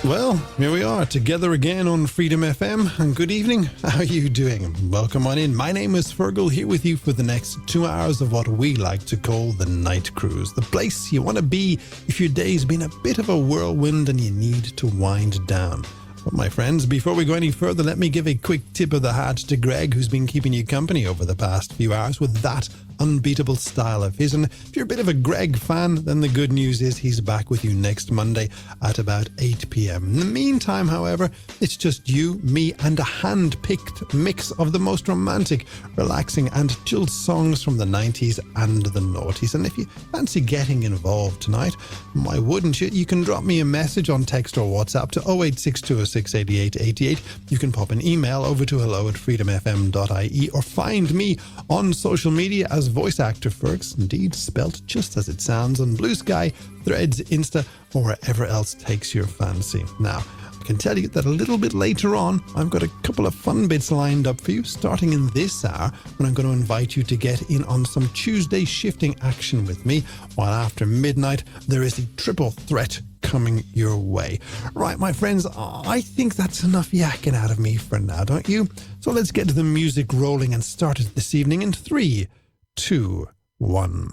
Well, here we are, together again on Freedom FM, and good evening. How are you doing? Welcome on in. My name is Feargal, here with you for the next 2 hours of what we like to call the Night Cruise, the place you want to be if your day's been a bit of a whirlwind and you need to wind down. But my friends, before we go any further, let me give a quick tip of the hat to Greg, who's been keeping you company over the past few hours with that unbeatable style of his. And if you're a bit of a Greg fan, then the good news is he's back with you next Monday at about 8 p.m. In the meantime, however, it's just you, me, and a hand-picked mix of the most romantic, relaxing and chilled songs from the 90s and the noughties. And if you fancy getting involved tonight, why wouldn't you? You can drop me a message on text or WhatsApp to 08620688888. You can pop an email over to hello@freedomfm.ie or find me on social media as voice actor Fergs, indeed spelt just as it sounds, on Blue Sky, Threads, Insta, or wherever else takes your fancy. Now, I can tell you that a little bit later on, I've got a couple of fun bits lined up for you, starting in this hour, when I'm going to invite you to get in on some Tuesday shifting action with me, while after midnight, there is a triple threat coming your way. Right, my friends, I think that's enough yakking out of me for now, don't you? So let's get the music rolling and start it this evening in 3, 2, 1.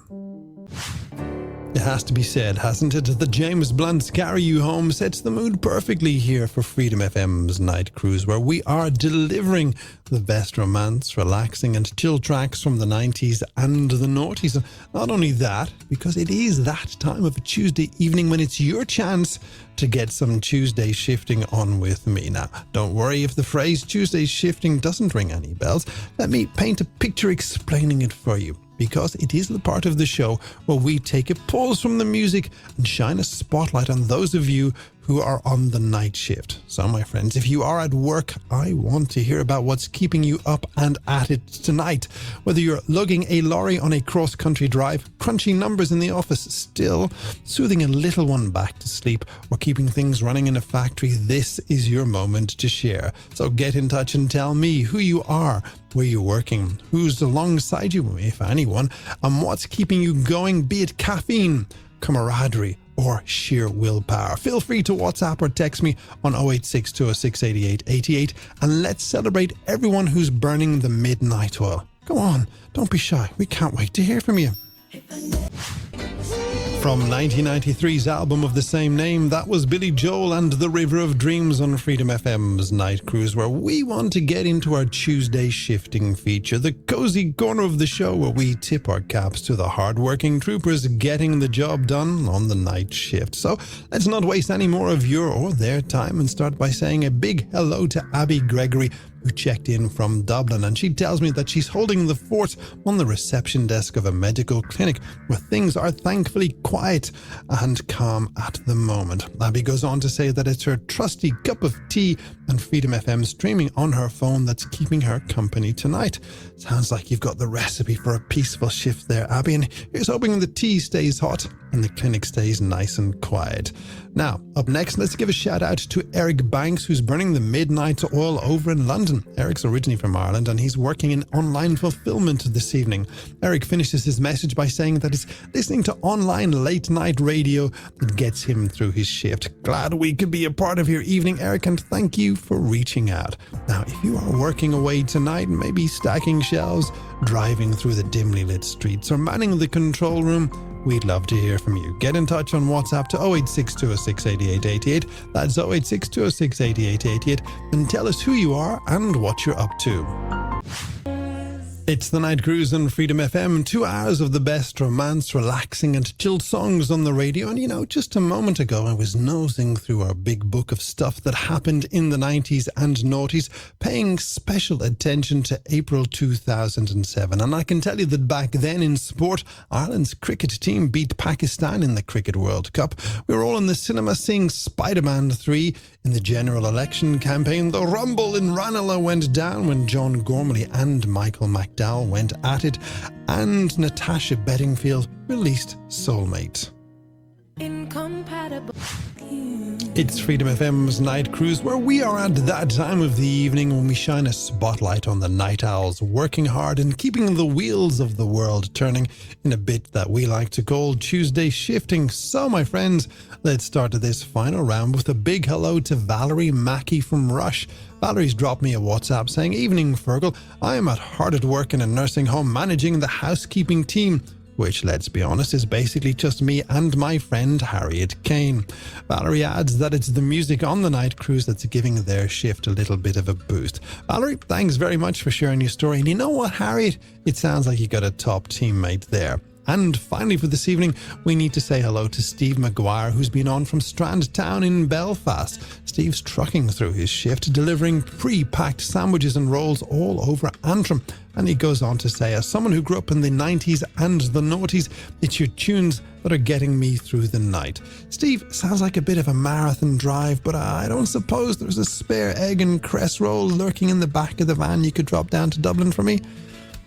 It has to be said, hasn't it? The James Blunt's Carry You Home sets the mood perfectly here for Freedom FM's Night Cruise, where we are delivering the best romance, relaxing and chill tracks from the 90s and the noughties. Not only that, because it is that time of a Tuesday evening when it's your chance to get some Tuesday shifting on with me. Now, don't worry if the phrase Tuesday shifting doesn't ring any bells. Let me paint a picture explaining it for you, because it is the part of the show where we take a pause from the music and shine a spotlight on those of you who are on the night shift. So, my friends, if you are at work, I want to hear about what's keeping you up and at it tonight. Whether you're lugging a lorry on a cross-country drive, crunching numbers in the office still, soothing a little one back to sleep, or keeping things running in a factory, this is your moment to share. So get in touch and tell me who you are, where you're working, who's alongside you, if anyone, and what's keeping you going, be it caffeine, camaraderie, or sheer willpower. Feel free to WhatsApp or text me on 08620688888, and let's celebrate everyone who's burning the midnight oil. Go on, don't be shy. We can't wait to hear from you. From 1993's album of the same name, that was Billy Joel and The River of Dreams on Freedom FM's Night Cruise, where we want to get into our Tuesday shifting feature, the cozy corner of the show where we tip our caps to the hard-working troopers getting the job done on the night shift. So let's not waste any more of your or their time and start by saying a big hello to Abby Gregory, who checked in from Dublin, and she tells me that she's holding the fort on the reception desk of a medical clinic where things are thankfully quiet and calm at the moment. Abby goes on to say that it's her trusty cup of tea and Freedom FM streaming on her phone that's keeping her company tonight. Sounds like you've got the recipe for a peaceful shift there, Abby, and here's hoping the tea stays hot and the clinic stays nice and quiet. Now, up next, let's give a shout out to Eric Banks, who's burning the midnight oil over in London. Eric's originally from Ireland and he's working in online fulfillment this evening. Eric finishes his message by saying that it's listening to online late night radio that gets him through his shift. Glad we could be a part of your evening, Eric, and thank you for reaching out. Now, if you are working away tonight, maybe stacking shelves, driving through the dimly lit streets, or manning the control room, we'd love to hear from you. Get in touch on WhatsApp to 08620688888. That's 08620688888, and tell us who you are and what you're up to. It's the Night Cruise on Freedom FM. 2 hours of the best romance, relaxing and chilled songs on the radio. And you know, just a moment ago, I was nosing through our big book of stuff that happened in the 90s and noughties, paying special attention to April 2007. And I can tell you that back then in sport, Ireland's cricket team beat Pakistan in the Cricket World Cup. We were all in the cinema seeing Spider-Man 3. In the general election campaign, the rumble in Ranelagh went down when John Gormley and Michael McDowell went at it, and Natasha Bedingfield released Soulmate. Incompatible. It's Freedom FM's Night Cruise, where we are at that time of the evening when we shine a spotlight on the night owls working hard and keeping the wheels of the world turning in a bit that we like to call Tuesday shifting. So, my friends, let's start this final round with a big hello to Valerie Mackey from Rush. Valerie's dropped me a WhatsApp saying, "Evening, Feargal. I am hard at work in a nursing home managing the housekeeping team," which, let's be honest, is basically just me and my friend Harriet Kane. Valerie adds that it's the music on the night cruise that's giving their shift a little bit of a boost. Valerie, thanks very much for sharing your story. And you know what, Harriet? It sounds like you got a top teammate there. And finally for this evening, we need to say hello to Steve Maguire, who's been on from Strand Town in Belfast. Steve's trucking through his shift, delivering pre-packed sandwiches and rolls all over Antrim. And he goes on to say, as someone who grew up in the 90s and the noughties, it's your tunes that are getting me through the night. Steve, sounds like a bit of a marathon drive, but I don't suppose there's a spare egg and cress roll lurking in the back of the van you could drop down to Dublin for me?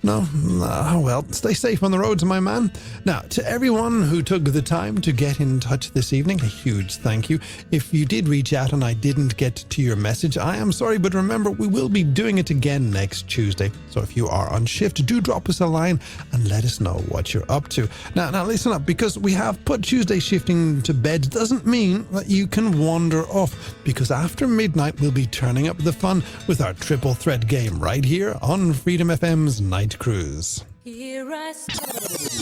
No? Oh well, stay safe on the roads, my man. Now, to everyone who took the time to get in touch this evening, a huge thank you. If you did reach out and I didn't get to your message, I am sorry, but remember, we will be doing it again next Tuesday. So if you are on shift, do drop us a line and let us know what you're up to. Now listen up, because we have put Tuesday shifting to bed doesn't mean that you can wander off, because after midnight we'll be turning up the fun with our triple threat game right here on Freedom FM's Night Cruise. Here I stand.